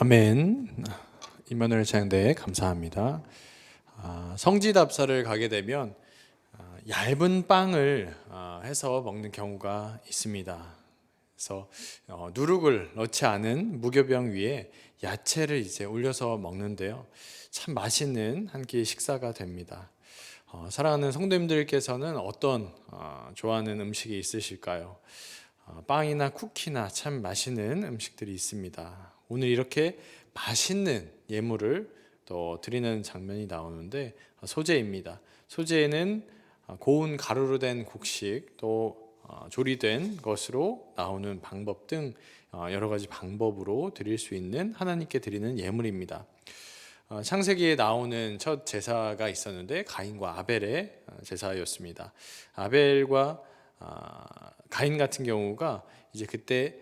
아멘. 임마누엘 찬양대 감사합니다. 성지답사를 가게 되면 얇은 빵을 해서 먹는 경우가 있습니다. 그래서 누룩을 넣지 않은 무교병 위에 야채를 이제 올려서 먹는데요. 참 맛있는 한 끼 식사가 됩니다. 사랑하는 성도님들께서는 어떤 좋아하는 음식이 있으실까요? 빵이나 쿠키나 참 맛있는 음식들이 있습니다. 오늘 이렇게 맛있는 예물을 또 드리는 장면이 나오는데 소제입니다. 소제는 고운 가루로 된 곡식 또 조리된 것으로 나오는 방법 등 여러 가지 방법으로 드릴 수 있는 하나님께 드리는 예물입니다. 창세기에 나오는 첫 제사가 있었는데 가인과 아벨의 제사였습니다. 아벨과 가인 같은 경우가 이제 그때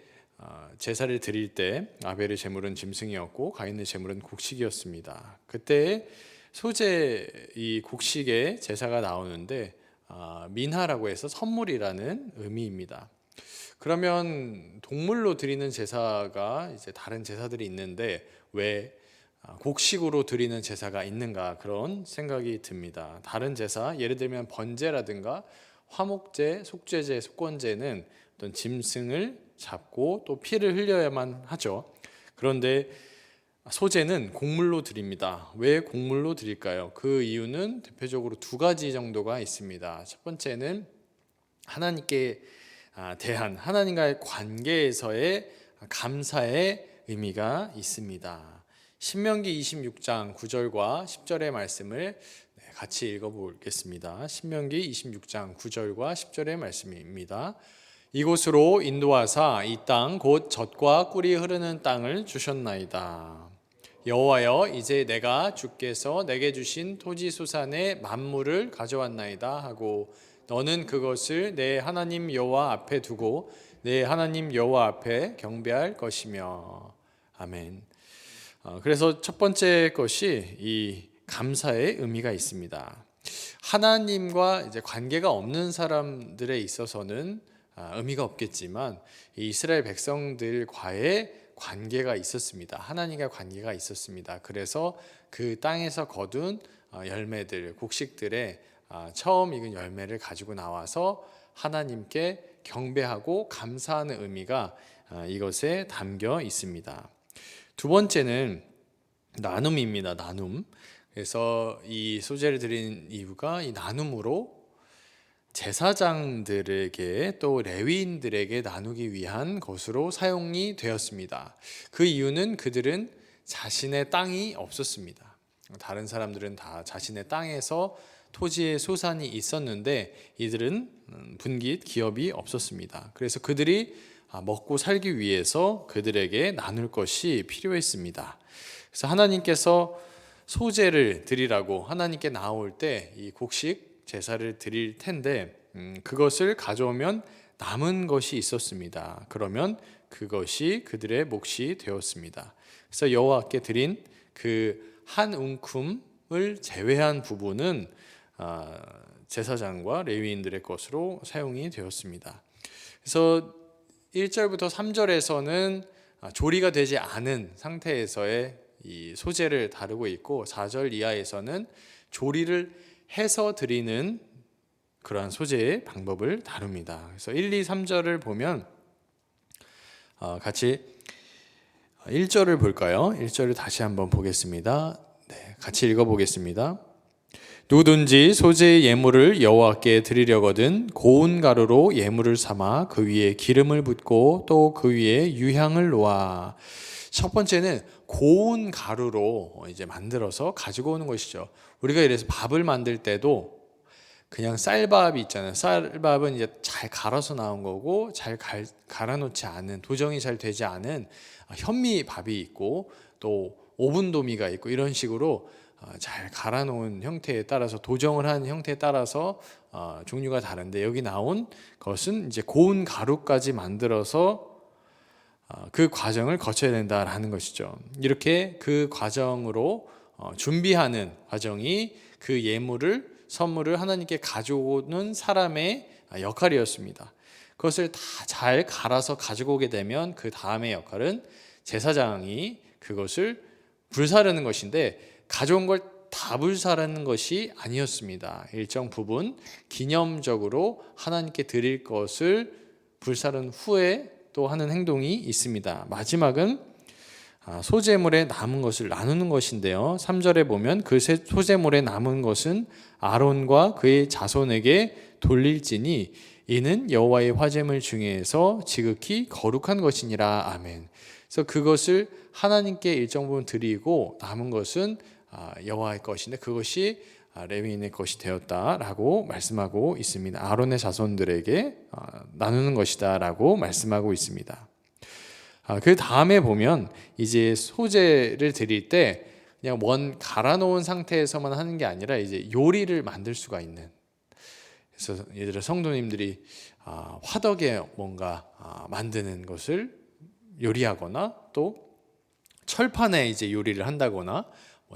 제사를 드릴 때 아벨의 제물은 짐승이었고 가인의 제물은 곡식이었습니다. 그때 소제 이 곡식의 제사가 나오는데 민하라고 해서 선물이라는 의미입니다. 그러면 동물로 드리는 제사가 이제 다른 제사들이 있는데 왜 곡식으로 드리는 제사가 있는가 그런 생각이 듭니다. 다른 제사 예를 들면 번제라든가 화목제, 속죄제, 속건제는 어떤 짐승을 잡고 또 피를 흘려야만 하죠. 그런데 소제는 곡물로 드립니다. 왜 곡물로 드릴까요? 그 이유는 대표적으로 두 가지 정도가 있습니다. 첫 번째는 하나님께 대한 하나님과의 관계에서의 감사의 의미가 있습니다. 신명기 26장 9절과 10절의 말씀을 같이 읽어보겠습니다. 신명기 26장 9절과 10절의 말씀입니다. 이곳으로 인도하사 이 땅 곧 젖과 꿀이 흐르는 땅을 주셨나이다. 여호와여 이제 내가 주께서 내게 주신 토지 소산의 만물을 가져왔나이다 하고 너는 그것을 내 하나님 여호와 앞에 두고 내 하나님 여호와 앞에 경배할 것이며. 아멘. 그래서 첫 번째 것이 이 감사의 의미가 있습니다. 하나님과 이제 관계가 없는 사람들에 있어서는 의미가 없겠지만 이스라엘 백성들과의 관계가 있었습니다. 하나님과 관계가 있었습니다. 그래서 그 땅에서 거둔 열매들, 곡식들의 처음 익은 열매를 가지고 나와서 하나님께 경배하고 감사하는 의미가 이것에 담겨 있습니다. 두 번째는 나눔입니다. 나눔. 그래서 이 소제를 드린 이유가 이 나눔으로 제사장들에게 또 레위인들에게 나누기 위한 것으로 사용이 되었습니다. 그 이유는 그들은 자신의 땅이 없었습니다. 다른 사람들은 다 자신의 땅에서 토지의 소산이 있었는데 이들은 분깃 기업이 없었습니다. 그래서 그들이 먹고 살기 위해서 그들에게 나눌 것이 필요했습니다. 그래서 하나님께서 소제를 드리라고 하나님께 나올 때 이 곡식 제사를 드릴 텐데 그것을 가져오면 남은 것이 있었습니다. 그러면 그것이 그들의 몫이 되었습니다. 그래서 여호와께 드린 그 한 움큼을 제외한 부분은 제사장과 레위인들의 것으로 사용이 되었습니다. 그래서 1절부터 3절에서는 조리가 되지 않은 상태에서의 이 소제를 다루고 있고 4절 이하에서는 조리를 해서 드리는 그러한 소제의 방법을 다룹니다. 그래서 1, 2, 3절을 보면 같이 1절을 볼까요? 1절을 다시 한번 보겠습니다. 네, 같이 읽어보겠습니다. 누구든지 소제의 예물을 여호와께 드리려거든 고운 가루로 예물을 삼아 그 위에 기름을 붓고 또 그 위에 유향을 놓아. 첫 번째는 고운 가루로 이제 만들어서 가지고 오는 것이죠. 우리가 이래서 밥을 만들 때도 그냥 쌀밥이 있잖아요. 쌀밥은 이제 잘 갈아서 나온 거고 잘 갈아놓지 않은 도정이 잘 되지 않은 현미밥이 있고 또 오븐도미가 있고 이런 식으로 잘 갈아놓은 형태에 따라서 도정을 한 형태에 따라서 종류가 다른데 여기 나온 것은 이제 고운 가루까지 만들어서 그 과정을 거쳐야 된다라는 것이죠. 이렇게 그 과정으로 준비하는 과정이 그 예물을 선물을 하나님께 가져오는 사람의 역할이었습니다. 그것을 다 잘 갈아서 가지고 오게 되면 그 다음의 역할은 제사장이 그것을 불사르는 것인데 가져온 걸 다 불사르는 것이 아니었습니다. 일정 부분 기념적으로 하나님께 드릴 것을 불사른 후에 또 하는 행동이 있습니다. 마지막은 소재물에 남은 것을 나누는 것인데요. 3절에 보면 그 소재물에 남은 것은 아론과 그의 자손에게 돌릴지니 이는 여호와의 화제물 중에서 지극히 거룩한 것이니라. 아멘. 그래서 그것을 하나님께 일정 부분 드리고 남은 것은 여호와의 것인데 그것이 레위인의 것이 되었다라고 말씀하고 있습니다. 아론의 자손들에게 나누는 것이다라고 말씀하고 있습니다. 그 다음에 보면 이제 소재를 드릴 때 그냥 갈아 놓은 상태에서만 하는 게 아니라 이제 요리를 만들 수가 있는. 그래서 예를 들어 성도님들이 화덕에 뭔가 만드는 것을 요리하거나 또 철판에 이제 요리를 한다거나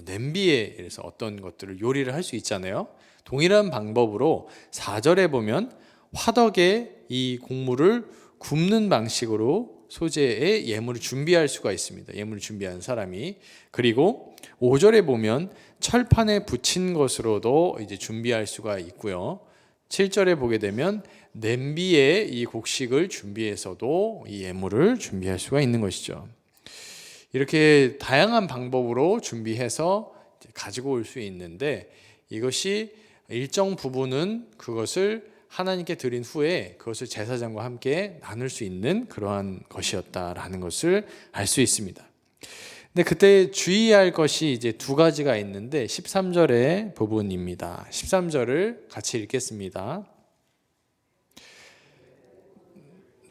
냄비에 그래서 어떤 것들을 요리를 할 수 있잖아요. 동일한 방법으로 4절에 보면 화덕에 이 곡물을 굽는 방식으로 소재의 예물을 준비할 수가 있습니다. 예물을 준비하는 사람이. 그리고 5절에 보면 철판에 붙인 것으로도 이제 준비할 수가 있고요. 7절에 보게 되면 냄비에 이 곡식을 준비해서도 이 예물을 준비할 수가 있는 것이죠. 이렇게 다양한 방법으로 준비해서 가지고 올 수 있는데 이것이 일정 부분은 그것을 하나님께 드린 후에 그것을 제사장과 함께 나눌 수 있는 그러한 것이었다라는 것을 알 수 있습니다. 근데 그때 주의할 것이 이제 두 가지가 있는데 13절의 부분입니다. 13절을 같이 읽겠습니다.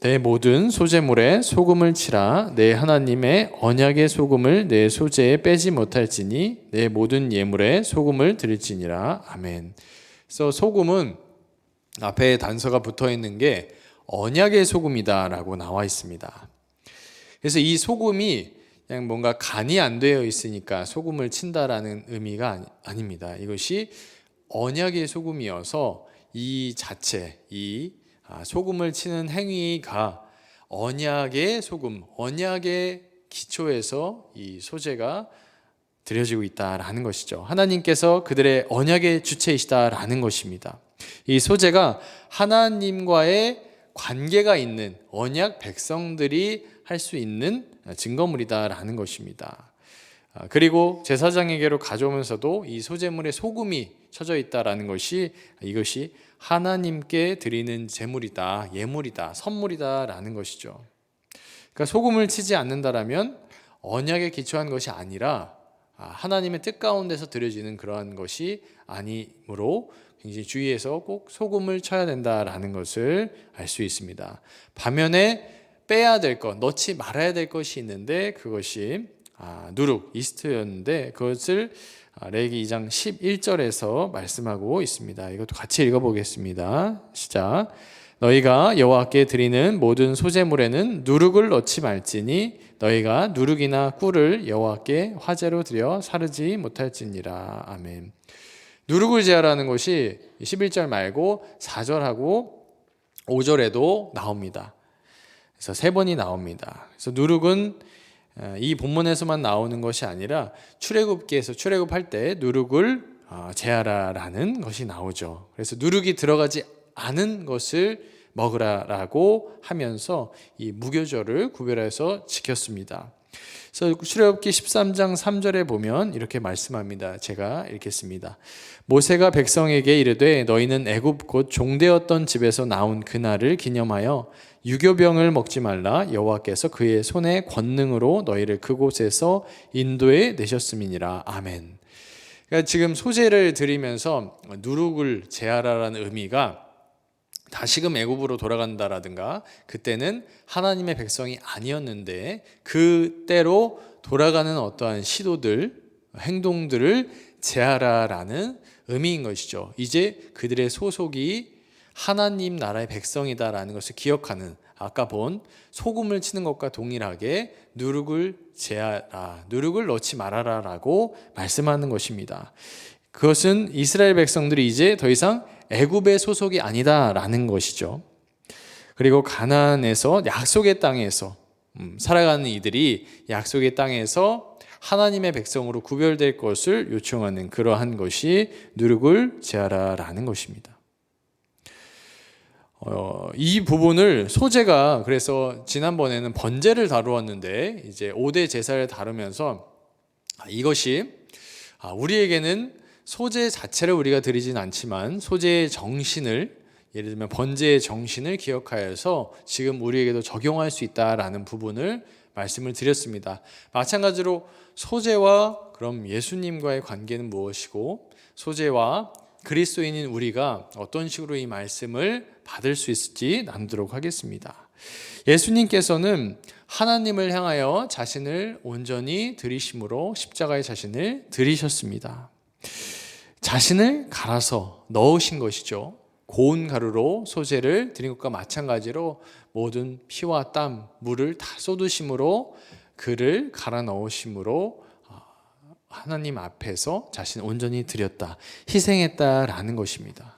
내 모든 소재물에 소금을 치라. 내 하나님의 언약의 소금을 내 소재에 빼지 못할지니 내 모든 예물에 소금을 드릴지니라. 아멘. 그래서 소금은 앞에 단서가 붙어 있는 게 언약의 소금이다라고 나와 있습니다. 그래서 이 소금이 그냥 뭔가 간이 안 되어 있으니까 소금을 친다라는 의미가 아닙니다. 이것이 언약의 소금이어서 이 자체, 이 소금을 치는 행위가 언약의 소금, 언약의 기초에서 이 소재가 드려지고 있다라는 것이죠. 하나님께서 그들의 언약의 주체이시다라는 것입니다. 이 소재가 하나님과의 관계가 있는 언약 백성들이 할 수 있는 증거물이다라는 것입니다. 그리고 제사장에게로 가져오면서도 이 소재물에 소금이 쳐져 있다라는 것이 이것이 하나님께 드리는 제물이다, 예물이다, 선물이다라는 것이죠. 그러니까 소금을 치지 않는다라면 언약에 기초한 것이 아니라 하나님의 뜻 가운데서 드려지는 그러한 것이 아니므로 굉장히 주의해서 꼭 소금을 쳐야 된다라는 것을 알 수 있습니다. 반면에 빼야 될 것, 넣지 말아야 될 것이 있는데 그것이 누룩, 이스트였는데 그것을 레위기 2장 11절에서 말씀하고 있습니다. 이것도 같이 읽어보겠습니다. 시작. 너희가 여호와께 드리는 모든 소재물에는 누룩을 넣지 말지니 너희가 누룩이나 꿀을 여호와께 화제로 드려 사르지 못할지니라. 아멘. 누룩을 제하라는 것이 11절 말고 4절하고 5절에도 나옵니다. 그래서 세 번이 나옵니다. 그래서 누룩은 이 본문에서만 나오는 것이 아니라 출애굽기에서 출애굽할 때 누룩을 제하라라는 것이 나오죠. 그래서 누룩이 들어가지 않은 것을 먹으라라고 하면서 이 무교절을 구별해서 지켰습니다. 그래서 출애굽기 13장 3절에 보면 이렇게 말씀합니다. 제가 읽겠습니다. 모세가 백성에게 이르되 너희는 애굽 곧 종되었던 집에서 나온 그날을 기념하여 유교병을 먹지 말라. 여호와께서 그의 손의 권능으로 너희를 그곳에서 인도해 내셨음이니라. 아멘. 그러니까 지금 소재를 드리면서 누룩을 제하라라는 의미가 다시금 애굽으로 돌아간다라든가 그때는 하나님의 백성이 아니었는데 그때로 돌아가는 어떠한 시도들, 행동들을 제하라라는 의미인 것이죠. 이제 그들의 소속이 하나님 나라의 백성이다라는 것을 기억하는, 아까 본 소금을 치는 것과 동일하게 누룩을 제하라, 누룩을 넣지 말아라라고 말씀하는 것입니다. 그것은 이스라엘 백성들이 이제 더 이상 애굽의 소속이 아니다라는 것이죠. 그리고 가나안에서 약속의 땅에서 살아가는 이들이 약속의 땅에서 하나님의 백성으로 구별될 것을 요청하는 그러한 것이 누룩을 제하라라는 것입니다. 이 부분을 소제가 그래서 지난번에는 번제를 다루었는데 이제 5대 제사를 다루면서 이것이 우리에게는 소제 자체를 우리가 드리진 않지만 소제의 정신을 예를 들면 번제의 정신을 기억하여서 지금 우리에게도 적용할 수 있다라는 부분을 말씀을 드렸습니다. 마찬가지로 소제와 그럼 예수님과의 관계는 무엇이고 소제와 그리스도인인 우리가 어떤 식으로 이 말씀을 받을 수 있을지 나누도록 하겠습니다. 예수님께서는 하나님을 향하여 자신을 온전히 드리심으로 십자가에 자신을 드리셨습니다. 자신을 갈아서 넣으신 것이죠. 고운 가루로 소제를 드린 것과 마찬가지로 모든 피와 땀, 물을 다 쏟으심으로 그를 갈아 넣으심으로 하나님 앞에서 자신을 온전히 드렸다, 희생했다라는 것입니다.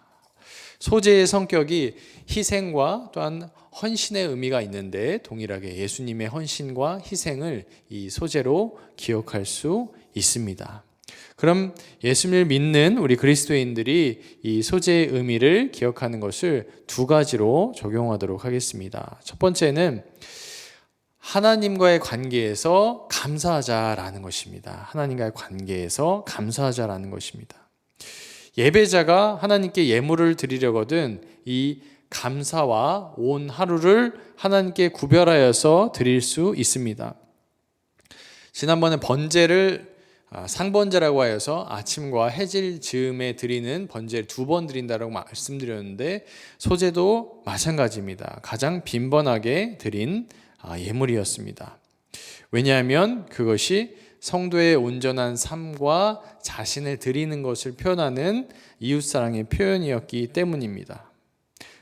소제의 성격이 희생과 또한 헌신의 의미가 있는데 동일하게 예수님의 헌신과 희생을 이 소제로 기억할 수 있습니다. 그럼 예수님을 믿는 우리 그리스도인들이 이 소제의 의미를 기억하는 것을 두 가지로 적용하도록 하겠습니다. 첫 번째는 하나님과의 관계에서 감사하자라는 것입니다. 하나님과의 관계에서 감사하자라는 것입니다. 예배자가 하나님께 예물을 드리려거든 이 감사와 온 하루를 하나님께 구별하여서 드릴 수 있습니다. 지난번에 번제를 상번제라고 하여서 아침과 해질 즈음에 드리는 번제를 2번 드린다고 말씀드렸는데 소제도 마찬가지입니다. 가장 빈번하게 드린 예물이었습니다. 왜냐하면 그것이 성도의 온전한 삶과 자신을 드리는 것을 표현하는 이웃사랑의 표현이었기 때문입니다.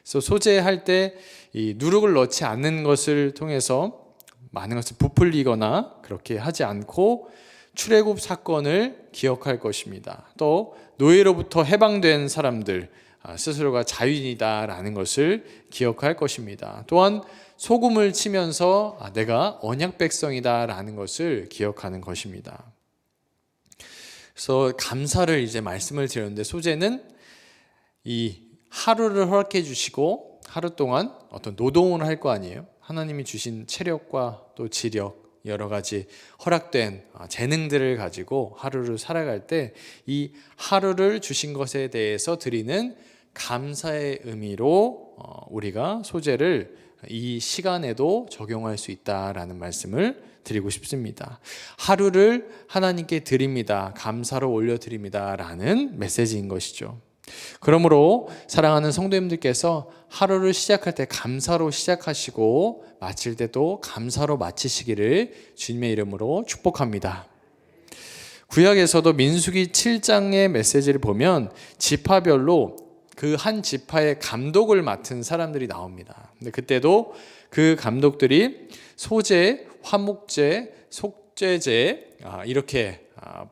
그래서 소제할 때 이 누룩을 넣지 않는 것을 통해서 많은 것을 부풀리거나 그렇게 하지 않고 출애굽 사건을 기억할 것입니다. 또 노예로부터 해방된 사람들 스스로가 자유인이다라는 것을 기억할 것입니다. 또한 소금을 치면서 내가 언약 백성이다라는 것을 기억하는 것입니다. 그래서 감사를 이제 말씀을 드렸는데 소제는 이 하루를 허락해 주시고 하루 동안 어떤 노동을 할 거 아니에요. 하나님이 주신 체력과 또 지력 여러 가지 허락된 재능들을 가지고 하루를 살아갈 때 이 하루를 주신 것에 대해서 드리는 감사의 의미로 우리가 소제를 이 시간에도 적용할 수 있다라는 말씀을 드리고 싶습니다. 하루를 하나님께 드립니다. 감사로 올려드립니다. 라는 메시지인 것이죠. 그러므로 사랑하는 성도님들께서 하루를 시작할 때 감사로 시작하시고 마칠 때도 감사로 마치시기를 주님의 이름으로 축복합니다. 구약에서도 민수기 7장의 메시지를 보면 지파별로 그 한 지파의 감독을 맡은 사람들이 나옵니다. 근데 그때도 그 감독들이 소제, 화목제, 속죄제 이렇게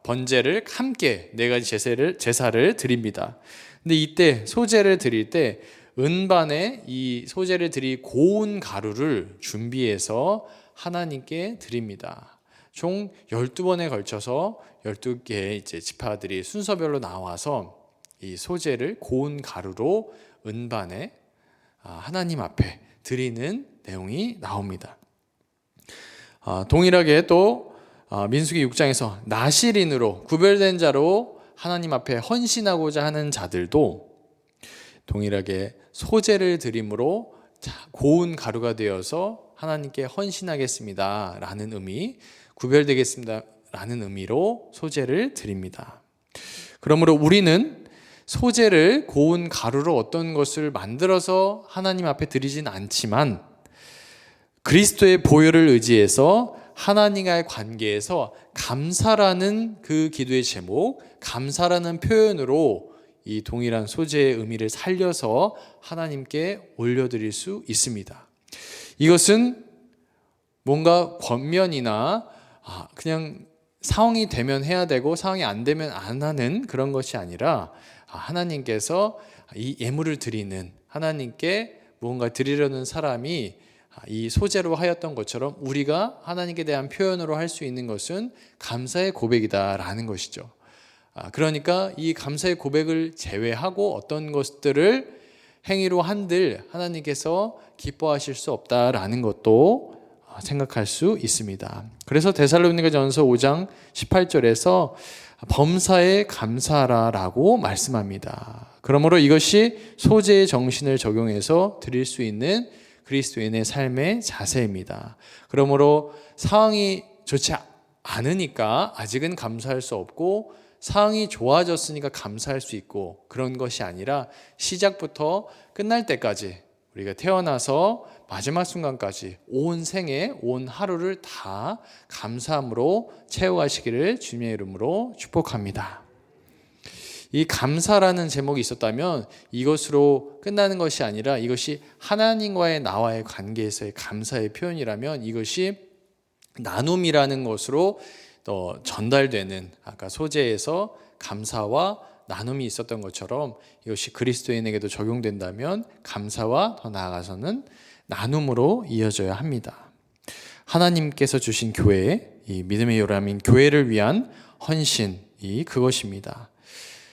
번제를 함께 네 가지 제사를 드립니다. 근데 이때 소제를 드릴 때 은반에 이 소제를 드릴 고운 가루를 준비해서 하나님께 드립니다. 총 12번에 걸쳐서 12개의 이제 지파들이 순서별로 나와서 이 소제를 고운 가루로 은반에 하나님 앞에 드리는 내용이 나옵니다. 동일하게 또 민수기 6장에서 나실인으로 구별된 자로 하나님 앞에 헌신하고자 하는 자들도 동일하게 소제를 드림으로 고운 가루가 되어서 하나님께 헌신하겠습니다 라는 의미, 구별되겠습니다 라는 의미로 소제를 드립니다. 그러므로 우리는 소제를 고운 가루로 어떤 것을 만들어서 하나님 앞에 드리진 않지만 그리스도의 보혈을 의지해서 하나님과의 관계에서 감사라는 그 기도의 제목, 감사라는 표현으로 이 동일한 소제의 의미를 살려서 하나님께 올려드릴 수 있습니다. 이것은 뭔가 권면이나 그냥 상황이 되면 해야 되고 상황이 안 되면 안 하는 그런 것이 아니라 하나님께서 이 예물을 드리는 하나님께 무언가 드리려는 사람이 이 소재로 하였던 것처럼 우리가 하나님께 대한 표현으로 할 수 있는 것은 감사의 고백이다라는 것이죠. 그러니까 이 감사의 고백을 제외하고 어떤 것들을 행위로 한들 하나님께서 기뻐하실 수 없다라는 것도 생각할 수 있습니다. 그래서 데살로니가전서 5장 18절에서 범사에 감사하라라고 말씀합니다. 그러므로 이것이 소재의 정신을 적용해서 드릴 수 있는 그리스도인의 삶의 자세입니다. 그러므로 상황이 좋지 않으니까 아직은 감사할 수 없고 상황이 좋아졌으니까 감사할 수 있고 그런 것이 아니라 시작부터 끝날 때까지 우리가 태어나서 마지막 순간까지 온 생애, 온 하루를 다 감사함으로 채워가시기를 주님의 이름으로 축복합니다. 이 감사라는 제목이 있었다면 이것으로 끝나는 것이 아니라 이것이 하나님과의 나와의 관계에서의 감사의 표현이라면 이것이 나눔이라는 것으로 또 전달되는 아까 소재에서 감사와 나눔이 있었던 것처럼 이것이 그리스도인에게도 적용된다면 감사와 더 나아가서는 나눔으로 이어져야 합니다. 하나님께서 주신 교회, 이 믿음의 요람인 교회를 위한 헌신이 그것입니다.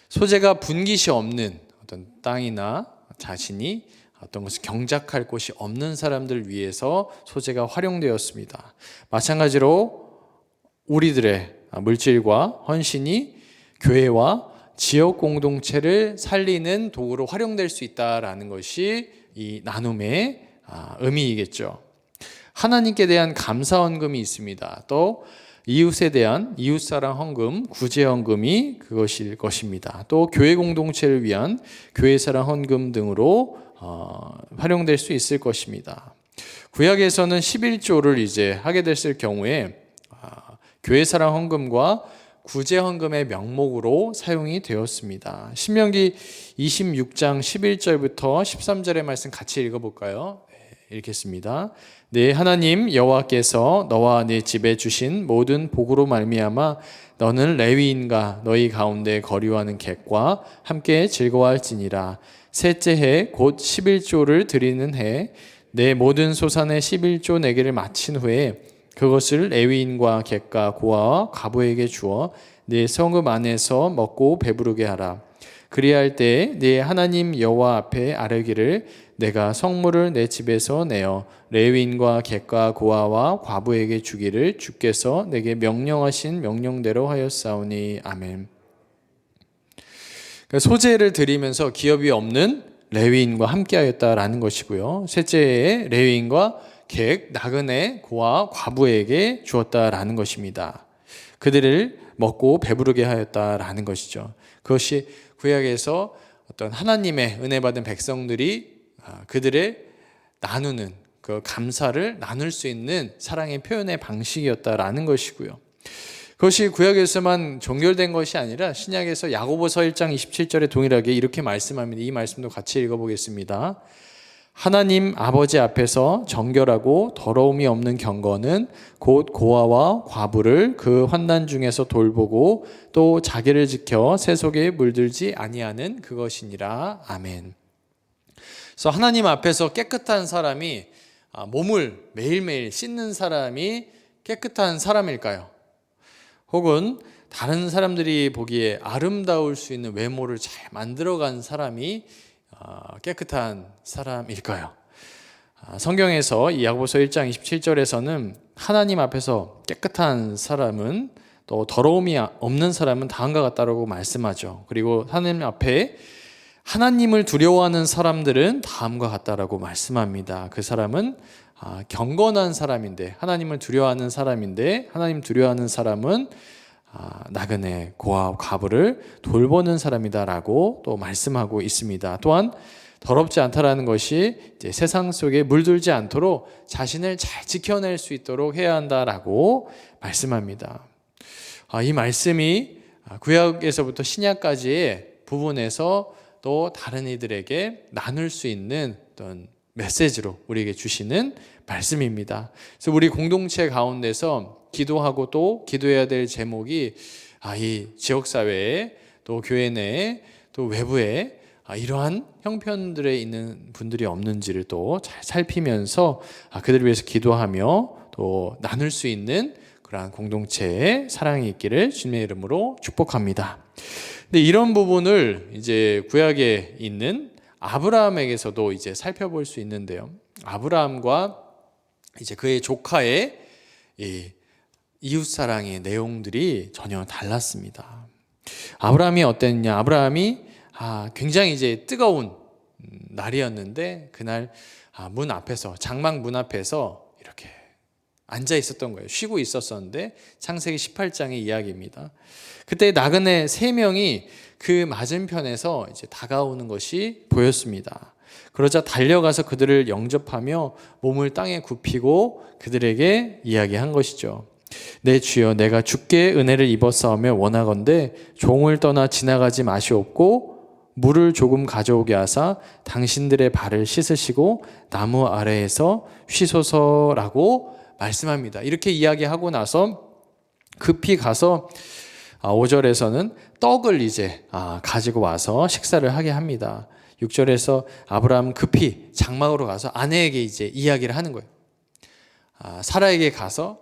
소재가 분깃이 없는 어떤 땅이나 자신이 어떤 것을 경작할 곳이 없는 사람들 위해서 소재가 활용되었습니다. 마찬가지로 우리들의 물질과 헌신이 교회와 지역 공동체를 살리는 도구로 활용될 수 있다라는 것이 이 나눔의 의미이겠죠. 하나님께 대한 감사 헌금이 있습니다. 또 이웃에 대한 이웃사랑 헌금, 구제 헌금이 그것일 것입니다. 또 교회 공동체를 위한 교회사랑 헌금 등으로 활용될 수 있을 것입니다. 구약에서는 11조를 이제 하게 됐을 경우에 교회사랑 헌금과 구제 헌금의 명목으로 사용이 되었습니다. 신명기 26장 11절부터 13절의 말씀 같이 읽어볼까요? 읽겠습니다. 네, 하나님 여호와께서 너와 네 집에 주신 모든 복으로 말미암아 너는 레위인과 너희 가운데 거류하는 객과 함께 즐거워할지니라. 셋째 해 곧 11조를 드리는 해 내 모든 소산의 11조 내기를 마친 후에 그것을 레위인과 객과 고아와 과부에게 주어 네 성읍 안에서 먹고 배부르게 하라. 그리할 때 네 하나님 여호와 앞에 아뢰기를 내가 성물을 내 집에서 내어 레위인과 객과 고아와 과부에게 주기를 주께서 내게 명령하신 명령대로 하였사오니 아멘. 그러니까 소재를 드리면서 기업이 없는 레위인과 함께하였다라는 것이고요. 셋째에 레위인과 객, 나그네, 고아, 과부에게 주었다라는 것입니다. 그들을 먹고 배부르게 하였다라는 것이죠. 그것이 구약에서 어떤 하나님의 은혜 받은 백성들이 그들의 나누는 그 감사를 나눌 수 있는 사랑의 표현의 방식이었다라는 것이고요. 그것이 구약에서만 종결된 것이 아니라 신약에서 야고보서 1장 27절에 동일하게 이렇게 말씀합니다. 이 말씀도 같이 읽어보겠습니다. 하나님 아버지 앞에서 정결하고 더러움이 없는 경건은 곧 고아와 과부를 그 환난 중에서 돌보고 또 자기를 지켜 세속에 물들지 아니하는 그것이니라. 아멘. 그래서 하나님 앞에서 깨끗한 사람이 몸을 매일매일 씻는 사람이 깨끗한 사람일까요? 혹은 다른 사람들이 보기에 아름다울 수 있는 외모를 잘 만들어간 사람이 깨끗한 사람일까요? 성경에서 이 야고보서 1장 27절에서는 하나님 앞에서 깨끗한 사람은 또 더러움이 없는 사람은 다음과 같다라고 말씀하죠. 그리고 하나님 앞에 하나님을 두려워하는 사람들은 다음과 같다라고 말씀합니다. 그 사람은 경건한 사람인데 하나님을 두려워하는 사람인데 하나님 두려워하는 사람은 나그네, 고아, 과부를 돌보는 사람이다라고 또 말씀하고 있습니다. 또한 더럽지 않다라는 것이 이제 세상 속에 물들지 않도록 자신을 잘 지켜낼 수 있도록 해야 한다라고 말씀합니다. 이 말씀이 구약에서부터 신약까지의 부분에서 또 다른 이들에게 나눌 수 있는 어떤 메시지로 우리에게 주시는 말씀입니다. 그래서 우리 공동체 가운데서 기도하고 또 기도해야 될 제목이 이 지역사회에 또 교회 내에 또 외부에 이러한 형편들에 있는 분들이 없는지를 또 잘 살피면서 그들을 위해서 기도하며 또 나눌 수 있는 그러한 공동체의 사랑이 있기를 주님의 이름으로 축복합니다. 근데 이런 부분을 이제 구약에 있는 아브라함에게서도 이제 살펴볼 수 있는데요. 아브라함과 이제 그의 조카의 이 이웃 사랑의 내용들이 전혀 달랐습니다. 아브라함이 어땠냐? 아브라함이 굉장히 이제 뜨거운 날이었는데 그날 문 앞에서 장막 문 앞에서 이렇게 앉아 있었던 거예요. 쉬고 있었었는데 창세기 18장의 이야기입니다. 그때 나그네 3명이 그 맞은편에서 이제 다가오는 것이 보였습니다. 그러자 달려가서 그들을 영접하며 몸을 땅에 굽히고 그들에게 이야기한 것이죠. 내 주여, 내가 주께 은혜를 입었사오며 원하건대 종을 떠나 지나가지 마시옵고 물을 조금 가져오게 하사 당신들의 발을 씻으시고 나무 아래에서 쉬소서라고 말씀합니다. 이렇게 이야기하고 나서 급히 가서 5절에서는 떡을 이제 가지고 와서 식사를 하게 합니다. 6절에서 아브라함 급히 장막으로 가서 아내에게 이제 이야기를 하는 거예요. 사라에게 가서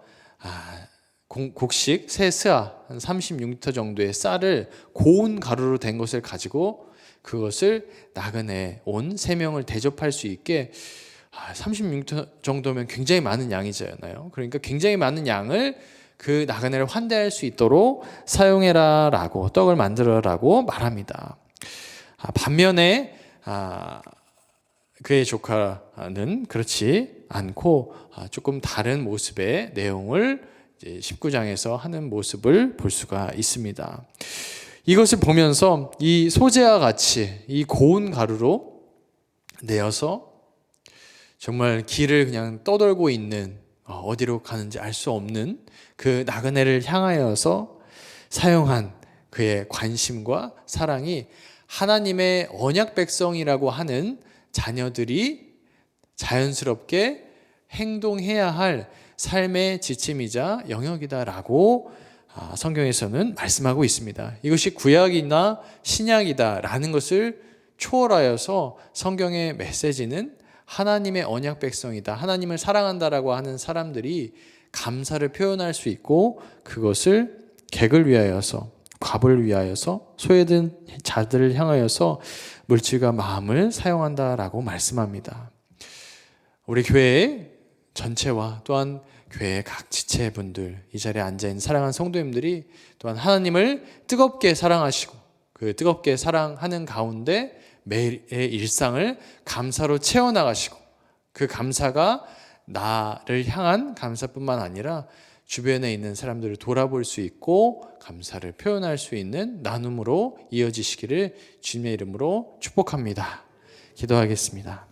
곡식 새 스아 한 36리터 정도의 쌀을 고운 가루로 된 것을 가지고 그것을 나그네 온 3명을 대접할 수 있게 36리터 정도면 굉장히 많은 양이잖아요. 그러니까 굉장히 많은 양을 그 나그네를 환대할 수 있도록 사용해라라고 떡을 만들어라고 말합니다. 반면에 그의 조카는 그렇지 않고 조금 다른 모습의 내용을 이제 19장에서 하는 모습을 볼 수가 있습니다. 이것을 보면서 이 소재와 같이 이 고운 가루로 내어서 정말 길을 그냥 떠돌고 있는 어디로 가는지 알 수 없는 그 나그네를 향하여서 사용한 그의 관심과 사랑이 하나님의 언약 백성이라고 하는 자녀들이 자연스럽게 행동해야 할 삶의 지침이자 영역이다라고 성경에서는 말씀하고 있습니다. 이것이 구약이나 신약이다라는 것을 초월하여서 성경의 메시지는 하나님의 언약 백성이다, 하나님을 사랑한다라고 하는 사람들이 감사를 표현할 수 있고 그것을 객을 위하여서, 값을 위하여서, 소외된 자들을 향하여서 물질과 마음을 사용한다라고 말씀합니다. 우리 교회 전체와 또한 교회 각 지체분들, 이 자리에 앉아있는 사랑하는 성도님들이 또한 하나님을 뜨겁게 사랑하시고 그 뜨겁게 사랑하는 가운데 매일의 일상을 감사로 채워나가시고 그 감사가 나를 향한 감사뿐만 아니라 주변에 있는 사람들을 돌아볼 수 있고 감사를 표현할 수 있는 나눔으로 이어지시기를 주님의 이름으로 축복합니다. 기도하겠습니다.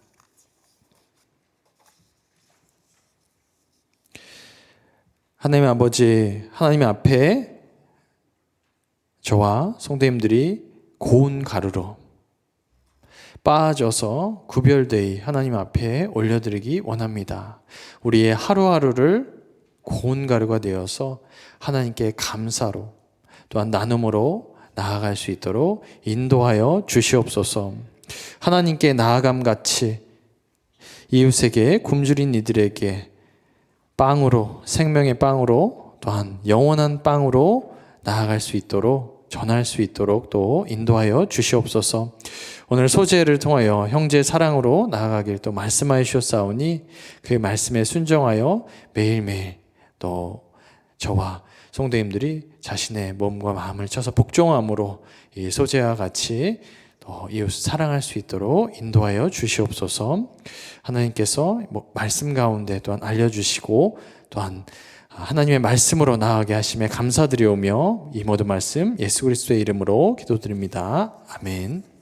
하나님 아버지, 하나님 앞에 저와 성도님들이 고운 가루로 빠져서 구별되이 하나님 앞에 올려드리기 원합니다. 우리의 하루하루를 고운 가루가 되어서 하나님께 감사로 또한 나눔으로 나아갈 수 있도록 인도하여 주시옵소서. 하나님께 나아감같이 이웃에게 굶주린 이들에게 빵으로, 생명의 빵으로 또한 영원한 빵으로 나아갈 수 있도록, 전할 수 있도록 또 인도하여 주시옵소서. 오늘 소재를 통하여 형제의 사랑으로 나아가길 또 말씀하여 주셨사오니 그 말씀에 순종하여 매일매일 또 저와 성도님들이 자신의 몸과 마음을 쳐서 복종함으로 이 소재와 같이 또 이웃 사랑할 수 있도록 인도하여 주시옵소서. 하나님께서 말씀 가운데 또한 알려주시고 또한 하나님의 말씀으로 나아가게 하심에 감사드리오며 이 모든 말씀 예수 그리스도의 이름으로 기도드립니다. 아멘.